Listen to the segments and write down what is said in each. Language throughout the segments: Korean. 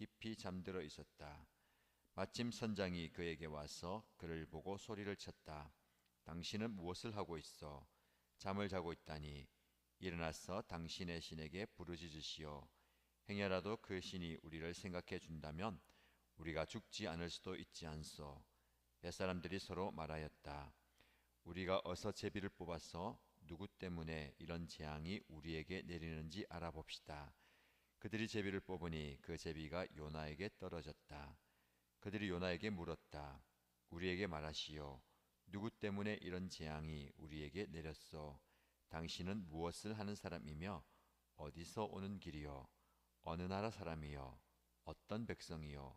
깊이 잠들어 있었다. 마침 선장이 그에게 와서 그를 보고 소리를 쳤다. 당신은 무엇을 하고 있어? 잠을 자고 있다니. 일어나서 당신의 신에게 부르짖으시오. 행여라도 그 신이 우리를 생각해 준다면 우리가 죽지 않을 수도 있지 않소. 뱃사람들이 서로 말하였다. 우리가 어서 제비를 뽑아서 누구 때문에 이런 재앙이 우리에게 내리는지 알아봅시다. 그들이 제비를 뽑으니 그 제비가 요나에게 떨어졌다. 그들이 요나에게 물었다. 우리에게 말하시오. 누구 때문에 이런 재앙이 우리에게 내렸소? 당신은 무엇을 하는 사람이며 어디서 오는 길이요? 어느 나라 사람이요? 어떤 백성이요?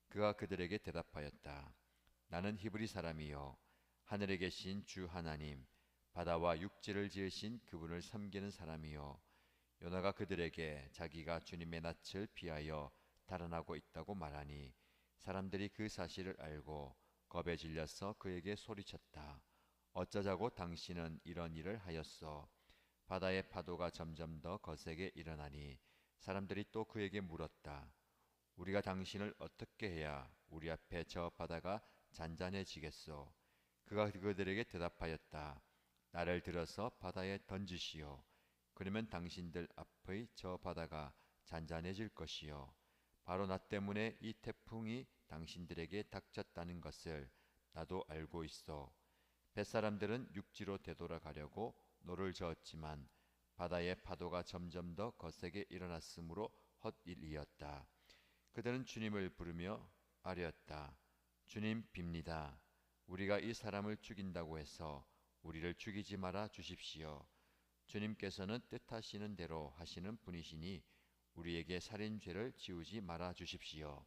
그가 그들에게 대답하였다. 나는 히브리 사람이요 하늘에 계신 주 하나님 바다와 육지를 지으신 그분을 섬기는 사람이요. 요나가 그들에게 자기가 주님의 낯을 피하여 달아나고 있다고 말하니 사람들이 그 사실을 알고 겁에 질려서 그에게 소리쳤다. 어쩌자고 당신은 이런 일을 하였소? 바다의 파도가 점점 더 거세게 일어나니 사람들이 또 그에게 물었다. 우리가 당신을 어떻게 해야 우리 앞에 저 바다가 잔잔해지겠소? 그가 그들에게 대답하였다. 나를 들어서 바다에 던지시오. 그러면 당신들 앞의 저 바다가 잔잔해질 것이요. 바로 나 때문에 이 태풍이 당신들에게 닥쳤다는 것을 나도 알고 있어. 뱃사람들은 육지로 되돌아가려고 노를 저었지만 바다의 파도가 점점 더 거세게 일어났으므로 헛일이었다. 그들은 주님을 부르며 아뢰었다. 주님 빕니다. 우리가 이 사람을 죽인다고 해서 우리를 죽이지 말아 주십시오. 주님께서는 뜻하시는 대로 하시는 분이시니 우리에게 살인죄를 지우지 말아 주십시오.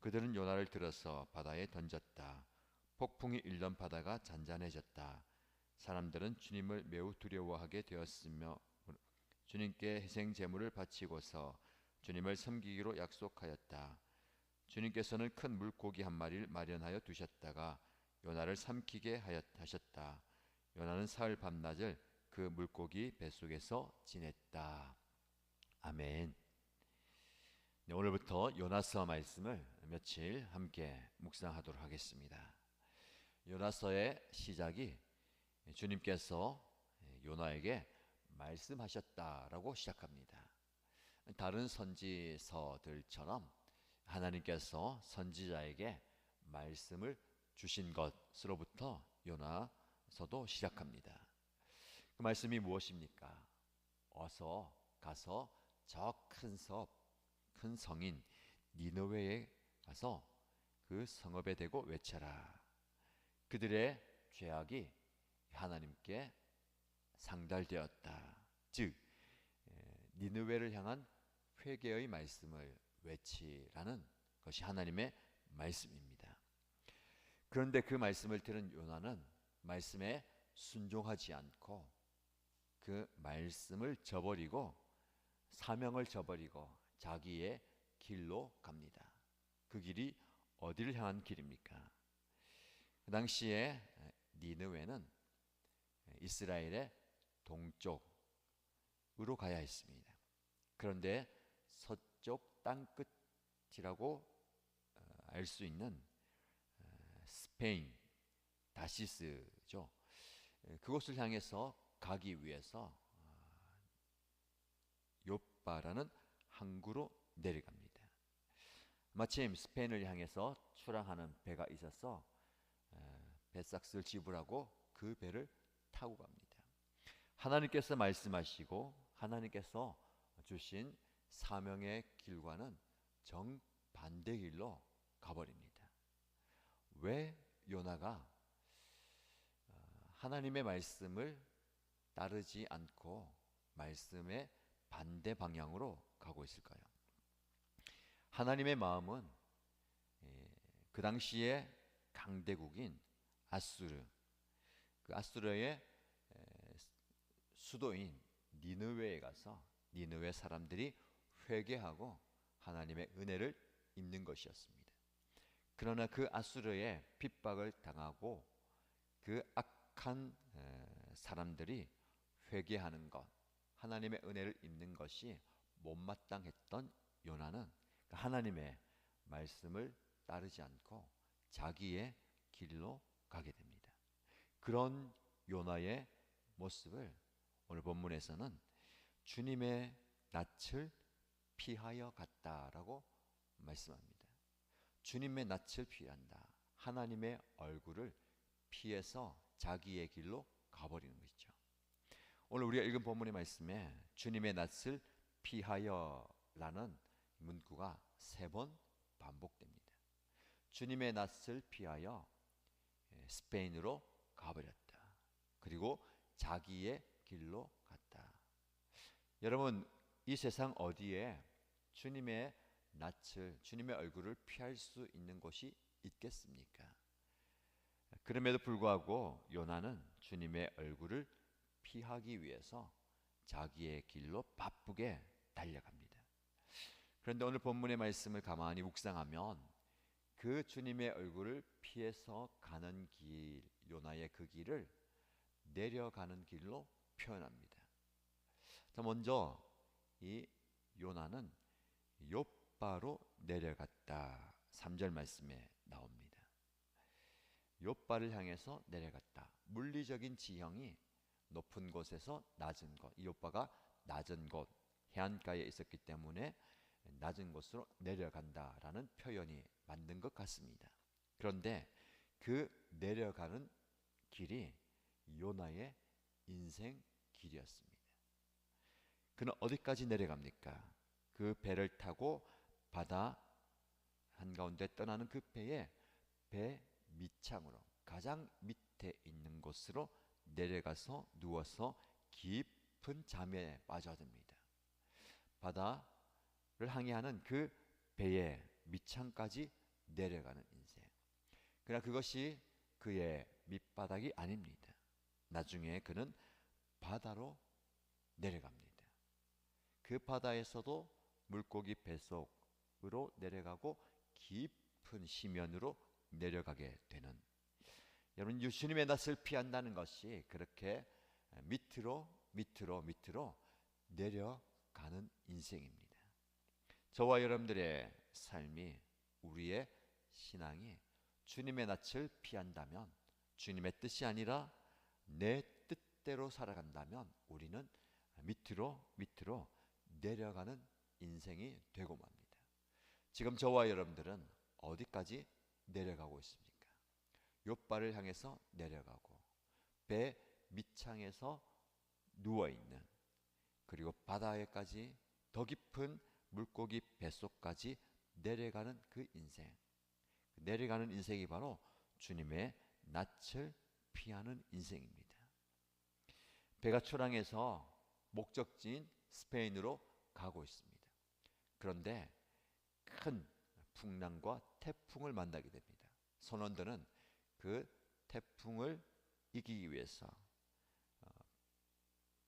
그들은 요나를 들어서 바다에 던졌다. 폭풍이 일던 바다가 잔잔해졌다. 사람들은 주님을 매우 두려워하게 되었으며 주님께 희생 제물을 바치고서 주님을 섬기기로 약속하였다. 주님께서는 큰 물고기 한 마리를 마련하여 두셨다가 요나를 삼키게 하셨다. 요나는 사흘 밤낮을 그 물고기 뱃속에서 지냈다. 아멘. 네, 오늘부터 요나서 말씀을 며칠 함께 묵상하도록 하겠습니다. 요나서의 시작이 주님께서 요나에게 말씀하셨다라고 시작합니다. 다른 선지서들처럼 하나님께서 선지자에게 말씀을 주신 것으로부터 요나서도 시작합니다. 그 말씀이 무엇입니까? 어서 가서 저 큰 큰 성인 니느웨에 가서 그 성읍에 대고 외쳐라. 그들의 죄악이 하나님께 상달되었다. 즉 니느웨를 향한 회개의 말씀을 외치라는 것이 하나님의 말씀입니다. 그런데 그 말씀을 들은 요나는 말씀에 순종하지 않고 그 말씀을 저버리고 사명을 저버리고 자기의 길로 갑니다. 그 길이 어디를 향한 길입니까? 그 당시에 니느웨는 이스라엘의 동쪽으로 가야 했습니다. 그런데 서쪽 땅끝이라고 알 수 있는 스페인 다시스죠. 그곳을 향해서 가기 위해서 요빠라는 항구로 내려갑니다. 마침 스페인을 향해서 출항하는 배가 있어서 배삭스를 지불하고 그 배를 타고 갑니다. 하나님께서 말씀하시고 하나님께서 주신 사명의 길과는 정반대 길로 가버립니다. 왜 요나가 하나님의 말씀을 따르지 않고 말씀의 반대 방향으로 가고 있을까요? 하나님의 마음은 그 당시에 강대국인 아수르, 그 아수르의 수도인 니느웨에 가서 니느웨 사람들이 회개하고 하나님의 은혜를 입는 것이었습니다. 그러나 그 아수르의 핍박을 당하고 그 악한 사람들이 회개하는 것, 하나님의 은혜를 입는 것이 못마땅했던 요나는 하나님의 말씀을 따르지 않고 자기의 길로 가게 됩니다. 그런 요나의 모습을 오늘 본문에서는 주님의 낯을 피하여 갔다라고 말씀합니다. 주님의 낯을 피한다. 하나님의 얼굴을 피해서 자기의 길로 가버리는 것이죠. 오늘 우리가 읽은 본문의 말씀에 주님의 낯을 피하여라는 문구가 3번 반복됩니다. 주님의 낯을 피하여 스페인으로 가버렸다. 그리고 자기의 길로 갔다. 여러분, 이 세상 어디에 주님의 낯을, 주님의 얼굴을 피할 수 있는 곳이 있겠습니까? 그럼에도 불구하고 요나는 주님의 얼굴을 피하기 위해서 자기의 길로 바쁘게 달려갑니다. 그런데 오늘 본문의 말씀을 가만히 묵상하면 그 주님의 얼굴을 피해서 가는 길, 요나의 그 길을 내려가는 길로 표현합니다. 자, 먼저 이 요나는 욥바로 내려갔다. 3절 말씀에 나옵니다. 욥바를 향해서 내려갔다. 물리적인 지형이 높은 곳에서 낮은 곳, 이 욥바가 낮은 곳, 해안가에 있었기 때문에 낮은 곳으로 내려간다라는 표현이 맞는 것 같습니다. 그런데 그 내려가는 길이 요나의 인생 길이었습니다. 그는 어디까지 내려갑니까? 그 배를 타고 바다 한가운데 떠나는 그 배에 배 밑창으로 가장 밑에 있는 곳으로 내려가서 누워서 깊은 잠에 빠져듭니다. 바다를 항해하는 그 배의 밑창까지 내려가는 인생. 그러나 그것이 그의 밑바닥이 아닙니다. 나중에 그는 바다로 내려갑니다. 그 바다에서도 물고기 뱃속으로 내려가고 깊은 심연으로 내려가게 되는, 여러분, 주님의 낯을 피한다는 것이 그렇게 밑으로 내려가는 인생입니다. 저와 여러분들의 삶이, 우리의 신앙이 주님의 낯을 피한다면, 주님의 뜻이 아니라 내 뜻대로 살아간다면 우리는 밑으로 내려가는 인생이 되고 맙니다. 지금 저와 여러분들은 어디까지 내려가고 있습니까? 욥바를 향해서 내려가고 배 밑창에서 누워있는, 그리고 바다에까지 더 깊은 물고기 뱃속까지 내려가는 그 인생, 내려가는 인생이 바로 주님의 낯을 피하는 인생입니다. 배가 초랑해서 목적지인 스페인으로 가고 있습니다. 그런데 큰 풍랑과 태풍을 만나게 됩니다. 선원들은 그 태풍을 이기기 위해서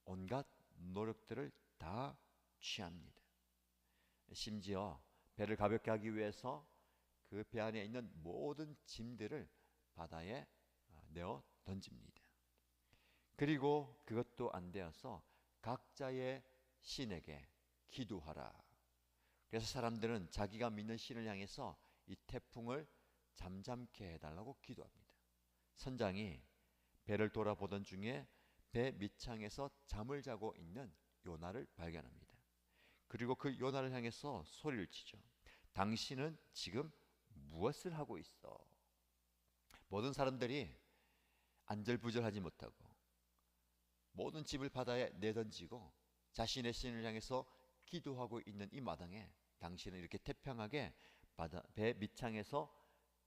온갖 노력들을 다 취합니다. 심지어 배를 가볍게 하기 위해서 그 배 안에 있는 모든 짐들을 바다에 내어 던집니다. 그리고 그것도 안 되어서 각자의 신에게 기도하라. 그래서 사람들은 자기가 믿는 신을 향해서 이 태풍을 잠잠케 해달라고 기도합니다. 선장이 배를 돌아보던 중에 배 밑창에서 잠을 자고 있는 요나를 발견합니다. 그리고 그 요나를 향해서 소리를 치죠. 당신은 지금 무엇을 하고 있어? 모든 사람들이 안절부절하지 못하고 모든 짐을 바다에 내던지고 자신의 신을 향해서 기도하고 있는 이 마당에 당신은 이렇게 태평하게 배 밑창에서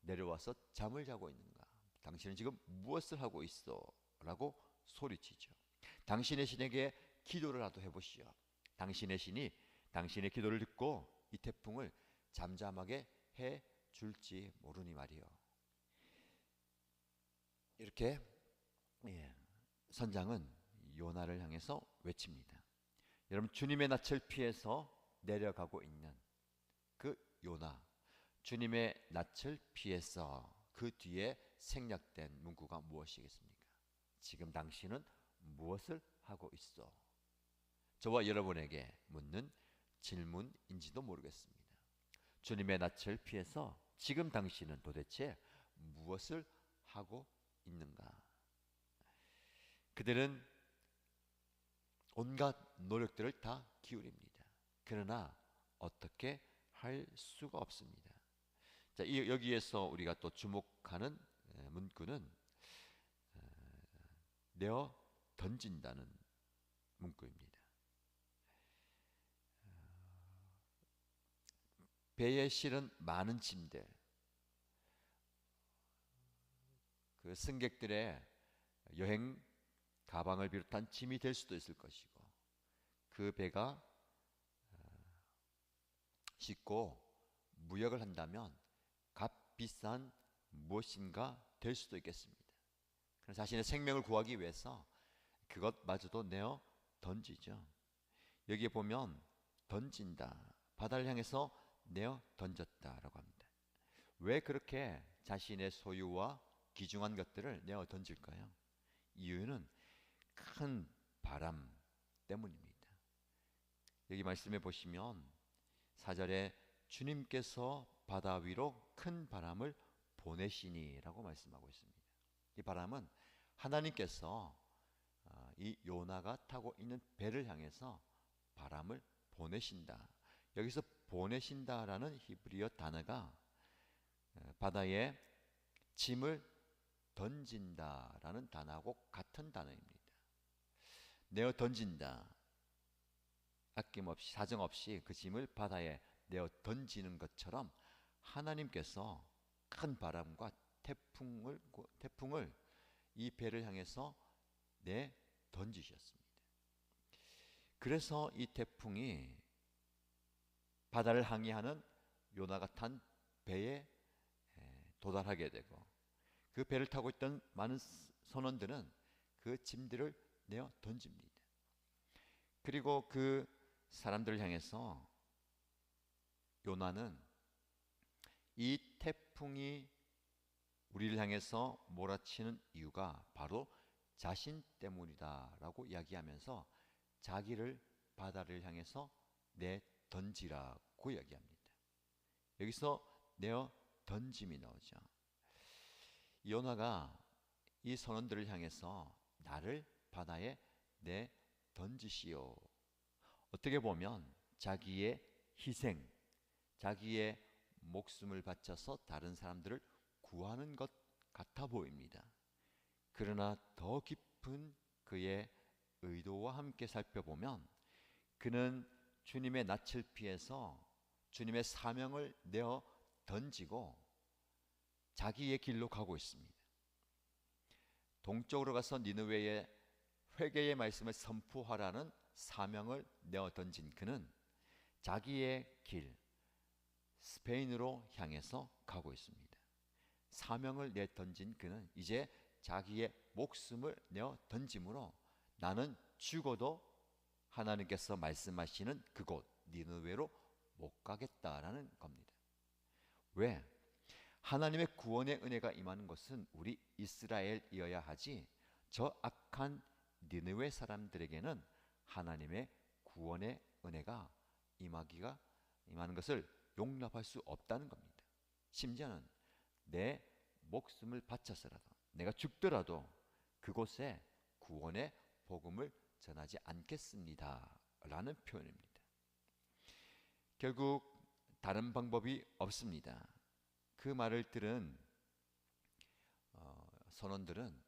내려와서 잠을 자고 있는가? 당신은 지금 무엇을 하고 있어? 라고 소리치죠. 당신의 신에게 기도를 라도 해보시오. 당신의 신이 당신의 기도를 듣고 이 태풍을 잠잠하게 해 줄지 모르니 말이요. 이렇게 선장은 요나를 향해서 외칩니다. 여러분, 주님의 낯을 피해서 내려가고 있는 그 요나, 주님의 낯을 피해서 그 뒤에 생략된 문구가 무엇이겠습니까? 지금 당신은 무엇을 하고 있어? 저와 여러분에게 묻는 질문인지도 모르겠습니다. 주님의 낯을 피해서 지금 당신은 도대체 무엇을 하고 있는가? 그들은 온갖 노력들을 다 기울입니다. 그러나 어떻게 할 수가 없습니다. 자, 여기에서 우리가 또 주목하는 문구는 내어 던진다는 문구입니다. 배에 실은 많은 짐들, 그 승객들의 여행 가방을 비롯한 짐이 될 수도 있을 것이고, 그 배가 싣고 무역을 한다면 값비싼 무엇인가 될 수도 있겠습니다. 그래서 자신의 생명을 구하기 위해서 그것마저도 내어 던지죠. 여기에 보면 던진다, 바다를 향해서 내어 던졌다라고 합니다. 왜 그렇게 자신의 소유와 귀중한 것들을 내어 던질까요? 이유는 큰 바람 때문입니다. 여기 말씀해 보시면 4절에 주님께서 바다 위로 큰 바람을 보내시니라고 말씀하고 있습니다. 이 바람은 하나님께서 이 요나가 타고 있는 배를 향해서 바람을 보내신다. 여기서 보내신다라는 히브리어 단어가 바다에 짐을 던진다라는 단어하고 같은 단어입니다. 내어 던진다, 아낌없이 사정없이 그 짐을 바다에 내어 던지는 것처럼 하나님께서 큰 바람과 태풍을 이 배를 향해서 내 던지셨습니다. 그래서 이 태풍이 바다를 항해하는 요나가 탄 배에 도달하게 되고, 그 배를 타고 있던 많은 선원들은 그 짐들을 내어 던집니다. 그리고 그 사람들을 향해서 요나는 이 태풍이 우리를 향해서 몰아치는 이유가 바로 자신 때문이다라고 이야기하면서 자기를 바다를 향해서 내 던지라고 이야기합니다. 여기서 내어 던짐이 나오죠. 요나가 이 선원들을 향해서 나를 바다에 내 던지시오. 어떻게 보면 자기의 희생, 자기의 목숨을 바쳐서 다른 사람들을 구하는 것 같아 보입니다. 그러나 더 깊은 그의 의도와 함께 살펴보면 그는 주님의 낯을 피해서 주님의 사명을 내어 던지고 자기의 길로 가고 있습니다. 동쪽으로 가서 니느웨에 회개의 말씀을 선포하라는 사명을 내어 던진 그는 자기의 길 스페인으로 향해서 가고 있습니다. 사명을 내 던진 그는 이제 자기의 목숨을 내어 던짐으로 나는 죽어도 하나님께서 말씀하시는 그곳 니느웨로 못 가겠다라는 겁니다. 왜? 하나님의 구원의 은혜가 임하는 것은 우리 이스라엘이어야 하지 저 악한 니느웨 사람들에게는 하나님의 구원의 은혜가 임하는 것을 용납할 수 없다는 겁니다. 심지어는 내 목숨을 바쳐서라도 내가 죽더라도 그곳에 구원의 복음을 전하지 않겠습니다 라는 표현입니다. 결국 다른 방법이 없습니다. 그 말을 들은 선원들은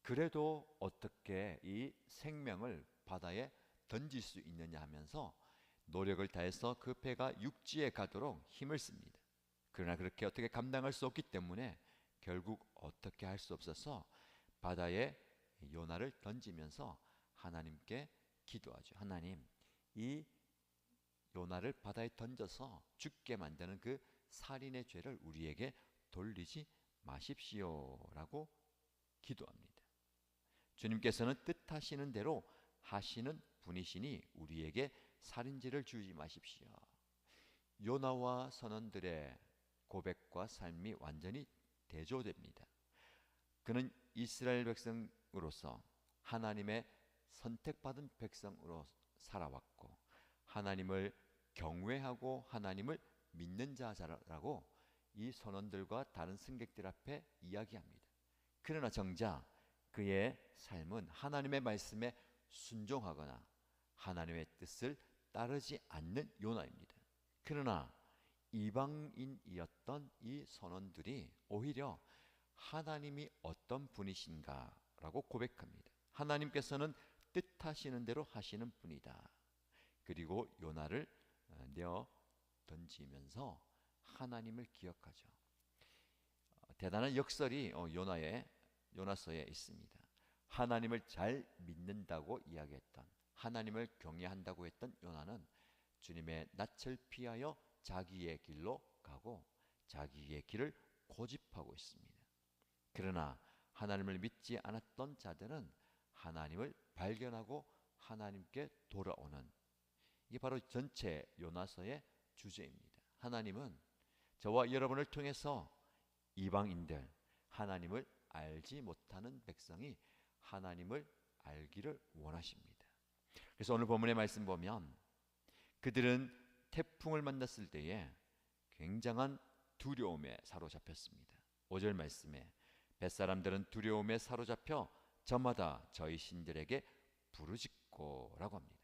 그래도 어떻게 이 생명을 바다에 던질 수 있느냐 하면서 노력을 다해서 그 배가 육지에 가도록 힘을 씁니다. 그러나 그렇게 어떻게 감당할 수 없기 때문에 결국 어떻게 할 수 없어서 바다에 요나를 던지면서 하나님께 기도하죠. 하나님, 이 요나를 바다에 던져서 죽게 만드는 그 살인의 죄를 우리에게 돌리지 마십시오라고 기도합니다. 주님께서는 뜻하시는 대로 하시는 분이시니 우리에게 살인죄를 주지 마십시오. 요나와 선원들의 고백과 삶이 완전히 대조됩니다. 그는 이스라엘 백성으로서 하나님의 선택받은 백성으로 살아왔고 하나님을 경외하고 하나님을 믿는 자라고 이 선원들과 다른 승객들 앞에 이야기합니다. 그러나 정작 그의 삶은 하나님의 말씀에 순종하거나 하나님의 뜻을 따르지 않는 요나입니다. 그러나 이방인이었던 이 선원들이 오히려 하나님이 어떤 분이신가라고 고백합니다. 하나님께서는 뜻하시는 대로 하시는 분이다. 그리고 요나를 내어 던지면서 하나님을 기억하죠. 대단한 역설이 요나서에 있습니다. 하나님을 잘 믿는다고 이야기했던, 하나님을 경외한다고 했던 요나는 주님의 낯을 피하여 자기의 길로 가고 자기의 길을 고집하고 있습니다. 그러나 하나님을 믿지 않았던 자들은 하나님을 발견하고 하나님께 돌아오는, 이게 바로 전체 요나서의 주제입니다. 하나님은 저와 여러분을 통해서 이방인들, 하나님을 알지 못하는 백성이 하나님을 알기를 원하십니다. 그래서 오늘 본문의 말씀 보면 그들은 태풍을 만났을 때에 굉장한 두려움에 사로잡혔습니다. 5절 말씀에 벳사람들은 두려움에 사로잡혀 저마다 저희 신들에게 부르짖고라고 합니다.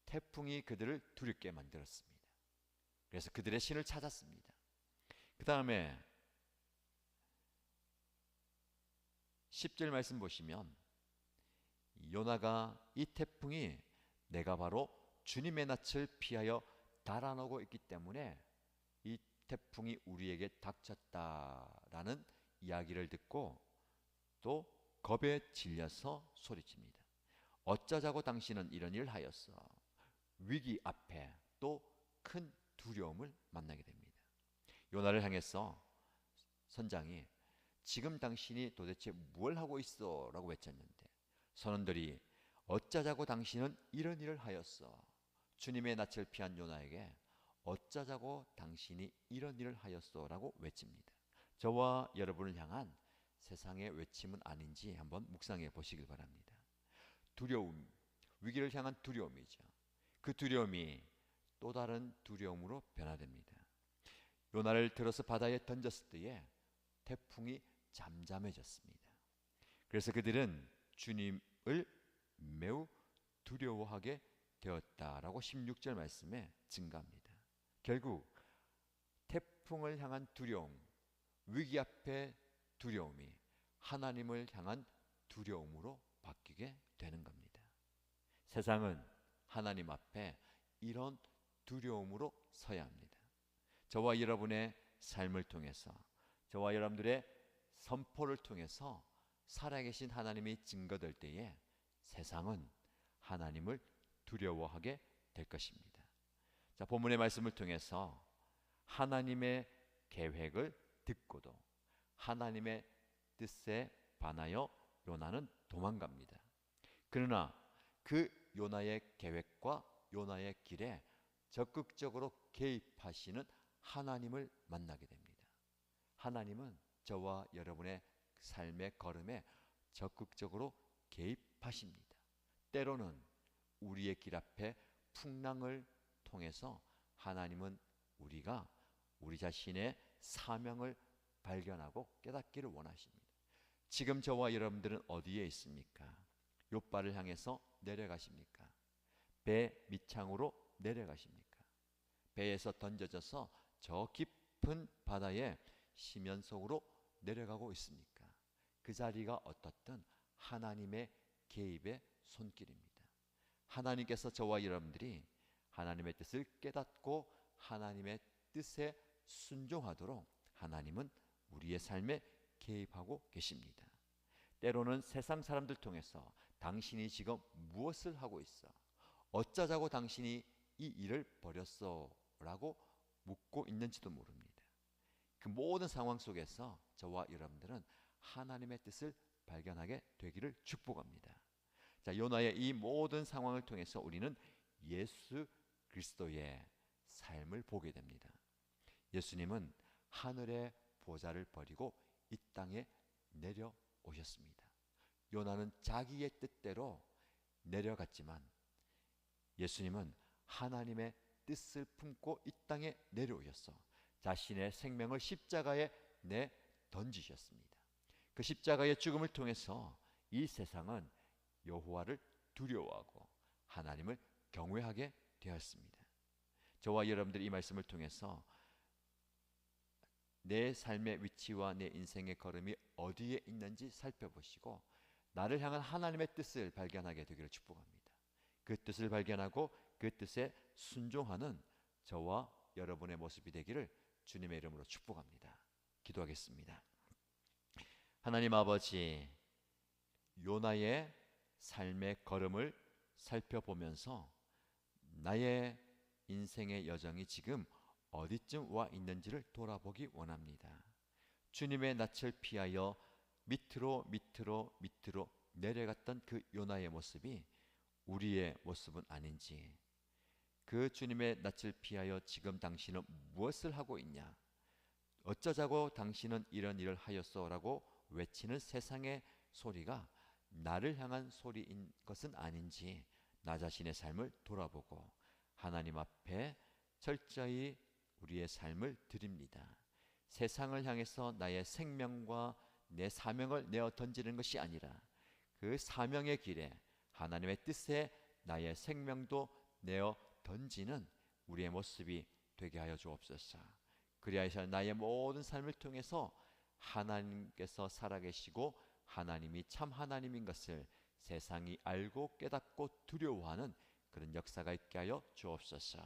태풍이 그들을 두렵게 만들었습니다. 그래서 그들의 신을 찾았습니다. 그 다음에 10절 말씀 보시면 요나가 이 태풍이 내가 바로 주님의 낯을 피하여 달아나고 있기 때문에 이 태풍이 우리에게 닥쳤다라는 이야기를 듣고 또 겁에 질려서 소리칩니다. 어쩌자고 당신은 이런 일을 하였어. 위기 앞에 또 큰 두려움을 만나게 됩니다. 요나를 향해서 선장이 지금 당신이 도대체 뭘 하고 있어? 라고 외쳤는데 선원들이 어쩌자고 당신은 이런 일을 하였어. 주님의 낯을 피한 요나에게 어쩌자고 당신이 이런 일을 하였어? 라고 외칩니다. 저와 여러분을 향한 세상의 외침은 아닌지 한번 묵상해 보시길 바랍니다. 두려움, 위기를 향한 두려움이죠. 그 두려움이 또 다른 두려움으로 변화됩니다. 요나를 들어서 바다에 던졌을 때에 태풍이 잠잠해졌습니다. 그래서 그들은 주님을 매우 두려워하게 되었다라고 16절 말씀에 증가합니다. 결국 태풍을 향한 두려움, 위기 앞의 두려움이 하나님을 향한 두려움으로 바뀌게 되는 겁니다. 세상은 하나님 앞에 이런 두려움으로 서야 합니다. 저와 여러분의 삶을 통해서, 저와 여러분들의 선포를 통해서 살아계신 하나님이 증거될 때에 세상은 하나님을 두려워하게 될 것입니다. 자, 본문의 말씀을 통해서 하나님의 계획을 듣고도 하나님의 뜻에 반하여 요나는 도망갑니다. 그러나 그 요나의 계획과 요나의 길에 적극적으로 개입하시는 하나님을 만나게 됩니다. 하나님은 저와 여러분의 삶의 걸음에 적극적으로 개입하십니다. 때로는 우리의 길 앞에 풍랑을 통해서 하나님은 우리가 우리 자신의 사명을 발견하고 깨닫기를 원하십니다. 지금 저와 여러분들은 어디에 있습니까? 욥바를 향해서 내려가십니까? 배 밑창으로 내려가십니까? 배에서 던져져서 저 깊은 바다에 심연 속으로 내려가고 있습니까? 그 자리가 어떻든 하나님의 개입의 손길입니다. 하나님께서 저와 여러분들이 하나님의 뜻을 깨닫고 하나님의 뜻에 순종하도록 하나님은 우리의 삶에 개입하고 계십니다. 때로는 세상 사람들 통해서 당신이 지금 무엇을 하고 있어? 어쩌자고 당신이 이 일을 벌였어? 라고 묻고 있는지도 모릅니다. 그 모든 상황 속에서 저와 여러분들은 하나님의 뜻을 발견하게 되기를 축복합니다. 자, 요나의 이 모든 상황을 통해서 우리는 예수 그리스도의 삶을 보게 됩니다. 예수님은 하늘의 보좌를 버리고 이 땅에 내려오셨습니다. 요나는 자기의 뜻대로 내려갔지만 예수님은 하나님의 뜻을 품고 이 땅에 내려오셔서 자신의 생명을 십자가에 내 던지셨습니다. 그 십자가의 죽음을 통해서 이 세상은 여호와를 두려워하고 하나님을 경외하게 되었습니다. 저와 여러분들이 이 말씀을 통해서 내 삶의 위치와 내 인생의 걸음이 어디에 있는지 살펴보시고 나를 향한 하나님의 뜻을 발견하게 되기를 축복합니다. 그 뜻을 발견하고 그 뜻에 순종하는 저와 여러분의 모습이 되기를 주님의 이름으로 축복합니다. 기도하겠습니다. 하나님 아버지, 요나의 삶의 걸음을 살펴보면서 나의 인생의 여정이 지금 어디쯤 와 있는지를 돌아보기 원합니다. 주님의 낯을 피하여 밑으로 내려갔던 그 요나의 모습이 우리의 모습은 아닌지, 그 주님의 낯을 피하여 지금 당신은 무엇을 하고 있냐, 어쩌자고 당신은 이런 일을 하였소라고 외치는 세상의 소리가 나를 향한 소리인 것은 아닌지 나 자신의 삶을 돌아보고 하나님 앞에 철저히 우리의 삶을 드립니다. 세상을 향해서 나의 생명과 내 사명을 내어 던지는 것이 아니라 그 사명의 길에 하나님의 뜻에 나의 생명도 내어 던지는 우리의 모습이 되게 하여 주옵소서. 그리하여서 나의 모든 삶을 통해서 하나님께서 살아계시고 하나님이 참 하나님인 것을 세상이 알고 깨닫고 두려워하는 그런 역사가 있게 하여 주옵소서.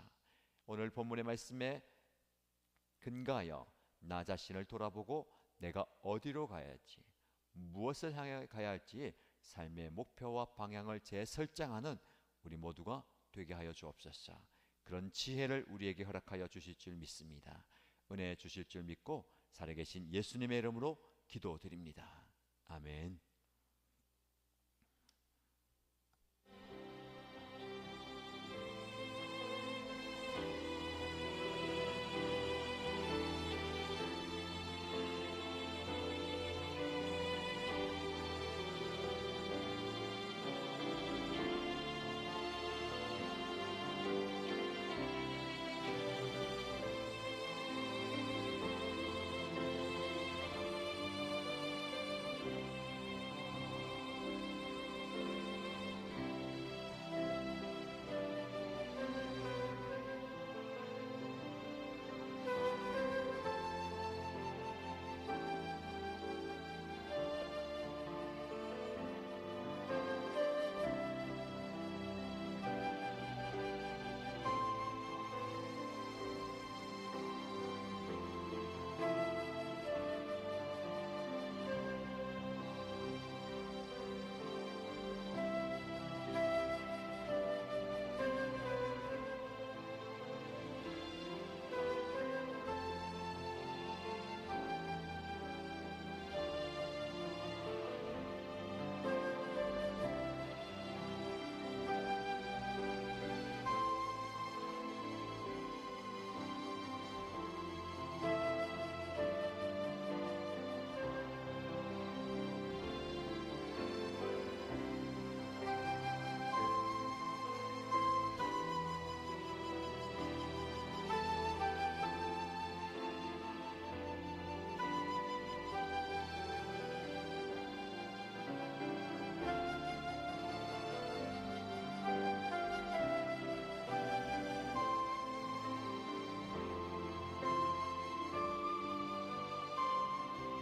오늘 본문의 말씀에 근거하여 나 자신을 돌아보고 내가 어디로 가야 할지, 무엇을 향해 가야 할지 삶의 목표와 방향을 재설정하는 우리 모두가 되게 하여 주옵소서. 그런 지혜를 우리에게 허락하여 주실 줄 믿습니다. 은혜 주실 줄 믿고 살아계신 예수님의 이름으로 기도드립니다. 아멘.